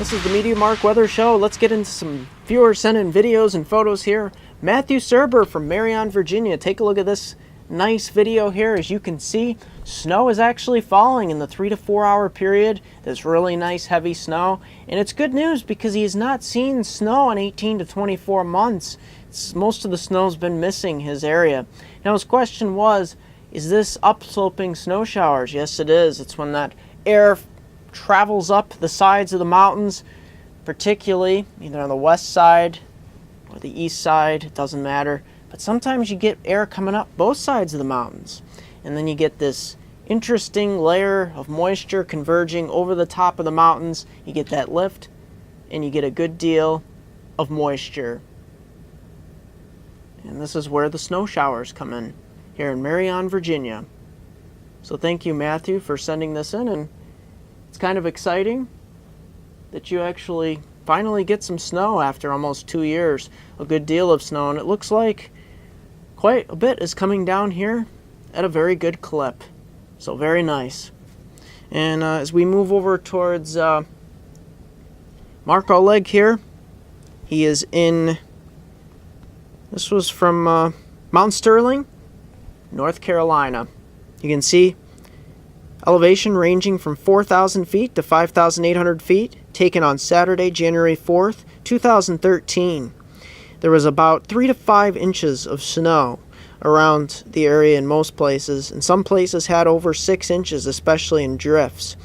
This is the MeteoMark Weather Show. Let's get into some viewer sent in videos and photos here. Matthew Surber from Marion, Virginia. Take a look at this nice video here. As you can see, snow is actually falling in the 3 to 4 hour period. This really nice heavy snow. And it's good news because he has not seen snow in 18 to 24 months. Most of the snow's been missing his area. Now his question was, is this upsloping snow showers? Yes, it is. It's when that air travels up the sides of the mountains, particularly either on the west side or the east side, it doesn't matter. But sometimes you get air coming up both sides of the mountains, and then you get this interesting layer of moisture converging over the top of the mountains. You get that lift, and you get a good deal of moisture. And this is where the snow showers come in, here in Marion, Virginia. So thank you, Matthew, for sending this in, and it's kind of exciting that you actually finally get some snow after almost 2 years. A good deal of snow, and it looks like quite a bit is coming down here at a very good clip. So very nice. And as we move over towards Mark Oleg here, he is in, this was from Mount Sterling, North Carolina. You can see elevation ranging from 4,000 feet to 5,800 feet, taken on Saturday, January 4th, 2013. There was about 3 to 5 inches of snow around the area in most places, and some places had over 6 inches, especially in drifts.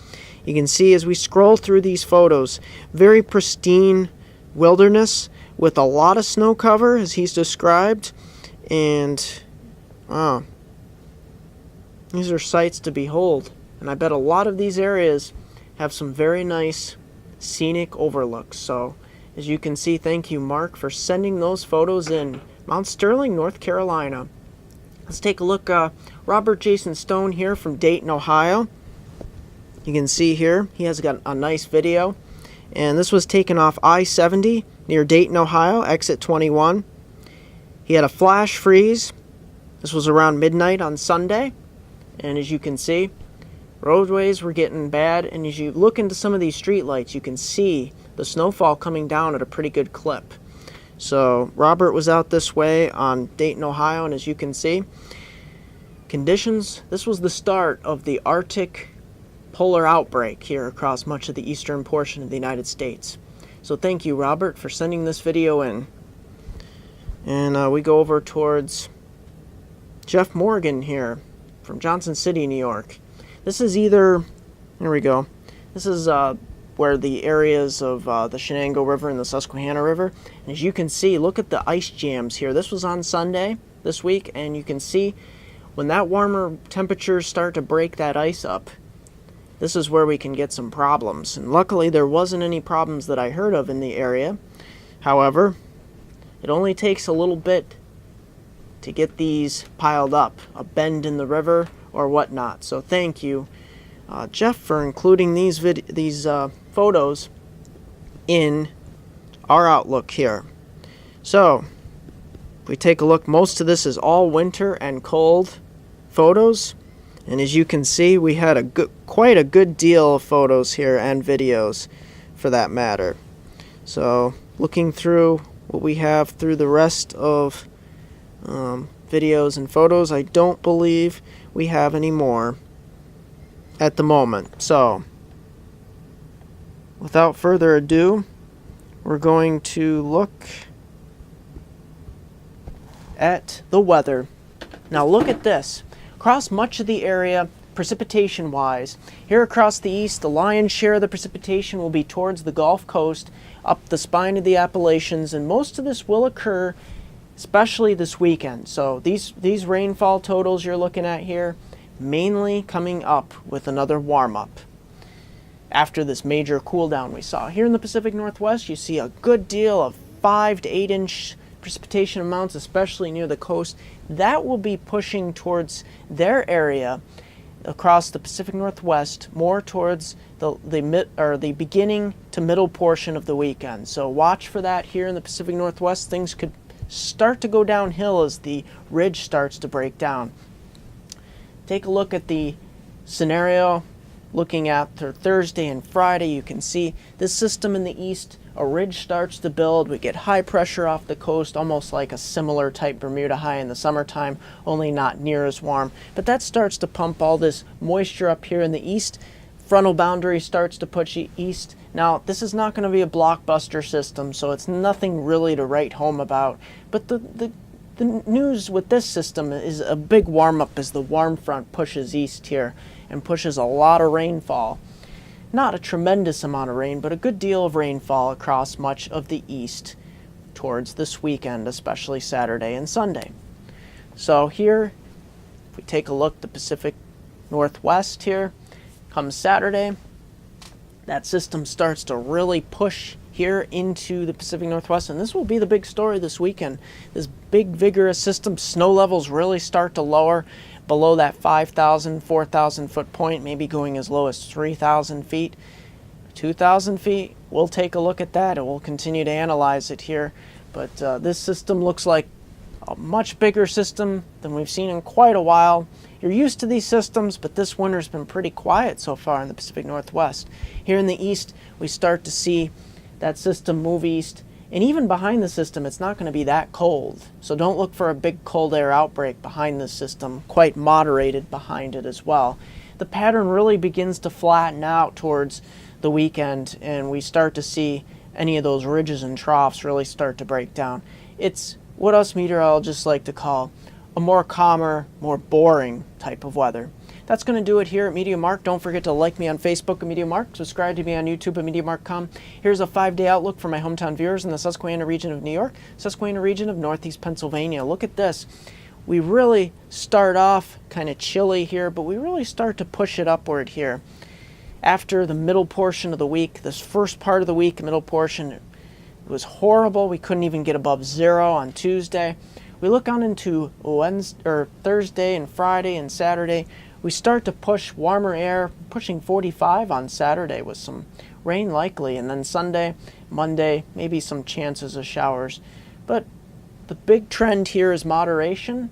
You can see as we scroll through these photos, very pristine wilderness with a lot of snow cover, as he's described, and wow, these are sights to behold. And I bet a lot of these areas have some very nice scenic overlooks. So as you can see, thank you, Mark, for sending those photos in. Mount Sterling, North Carolina. Let's take a look. Robert Jason Stone here from Dayton, Ohio. You can see here he has got a nice video. And this was taken off I-70 near Dayton, Ohio, exit 21. He had a flash freeze. This was around midnight on Sunday. And as you can see, roadways were getting bad, and as you look into some of these street lights, you can see the snowfall coming down at a pretty good clip. So Robert was out this way on Dayton, Ohio, and as you can see, conditions, this was the start of the Arctic polar outbreak here across much of the eastern portion of the United States. So thank you, Robert, for sending this video in. And we go over towards Jeff Morgan here from Johnson City, New York. This is either, here we go, this is where the areas of the Shenango River and the Susquehanna River, and as you can see, look at the ice jams here. This was on Sunday this week, and you can see when that warmer temperatures start to break that ice up, this is where we can get some problems. And luckily there wasn't any problems that I heard of in the area. However, it only takes a little bit to get these piled up, a bend in the river or whatnot. So thank you, Jeff, for including these photos in our outlook here. So if we take a look, most of this is all winter and cold photos, and as you can see, we had quite a good deal of photos here and videos for that matter. So looking through what we have through the rest of videos and photos, I don't believe we have any more at the moment. So without further ado, we're going to look at the weather. Now look at this. Across much of the area, precipitation wise, here across the east, the lion's share of the precipitation will be towards the Gulf Coast, up the spine of the Appalachians, and most of this will occur especially this weekend. So these rainfall totals you're looking at here, mainly coming up with another warm-up after this major cool down we saw. Here in the Pacific Northwest, you see a good deal of 5 to 8 inch precipitation amounts, especially near the coast. That will be pushing towards their area across the Pacific Northwest, more towards the beginning to middle portion of the weekend. So watch for that here in the Pacific Northwest. Things could start to go downhill as the ridge starts to break down. Take a look at the scenario looking at Thursday and Friday, you can see this system in the east, a ridge starts to build. We get high pressure off the coast, almost like a similar type Bermuda high in the summertime, only not near as warm. But that starts to pump all this moisture up here in the east. Frontal boundary starts to push east. Now, this is not going to be a blockbuster system, so it's nothing really to write home about. But the news with this system is a big warm-up as the warm front pushes east here and pushes a lot of rainfall. Not a tremendous amount of rain, but a good deal of rainfall across much of the east towards this weekend, especially Saturday and Sunday. So here, if we take a look at the Pacific Northwest here, comes Saturday, that system starts to really push here into the Pacific Northwest, and this will be the big story this weekend. This big, vigorous system, snow levels really start to lower below that 5,000, 4,000 foot point, maybe going as low as 3,000 feet, 2,000 feet. We'll take a look at that, and we'll continue to analyze it here. But this system looks like a much bigger system than we've seen in quite a while. You're used to these systems, but this winter's been pretty quiet so far in the Pacific Northwest. Here in the east, we start to see that system move east, and even behind the system, it's not going to be that cold. So don't look for a big cold air outbreak behind this system, quite moderated behind it as well. The pattern really begins to flatten out towards the weekend, and we start to see any of those ridges and troughs really start to break down. It's what us meteorologists like to call a more calmer, more boring type of weather. That's going to do it here at MeteoMark. Don't forget to like me on Facebook at MeteoMark, subscribe to me on YouTube at MeteoMark.com. Here's a 5-day outlook for my hometown viewers in the Susquehanna region of New York, Susquehanna region of Northeast Pennsylvania. Look at this. We really start off kind of chilly here, but we really start to push it upward here. After the middle portion of the week, this first part of the week, middle portion, it was horrible. We couldn't even get above 0 on Tuesday. We look on into Thursday and Friday and Saturday. We start to push warmer air, pushing 45 on Saturday with some rain likely, and then Sunday, Monday, maybe some chances of showers. But the big trend here is moderation,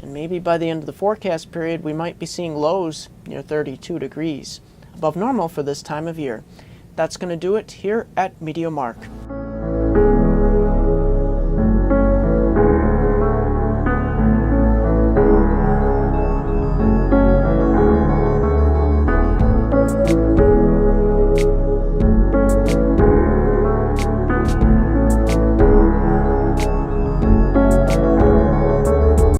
and maybe by the end of the forecast period, we might be seeing lows near 32 degrees, above normal for this time of year. That's going to do it here at MeteoMark.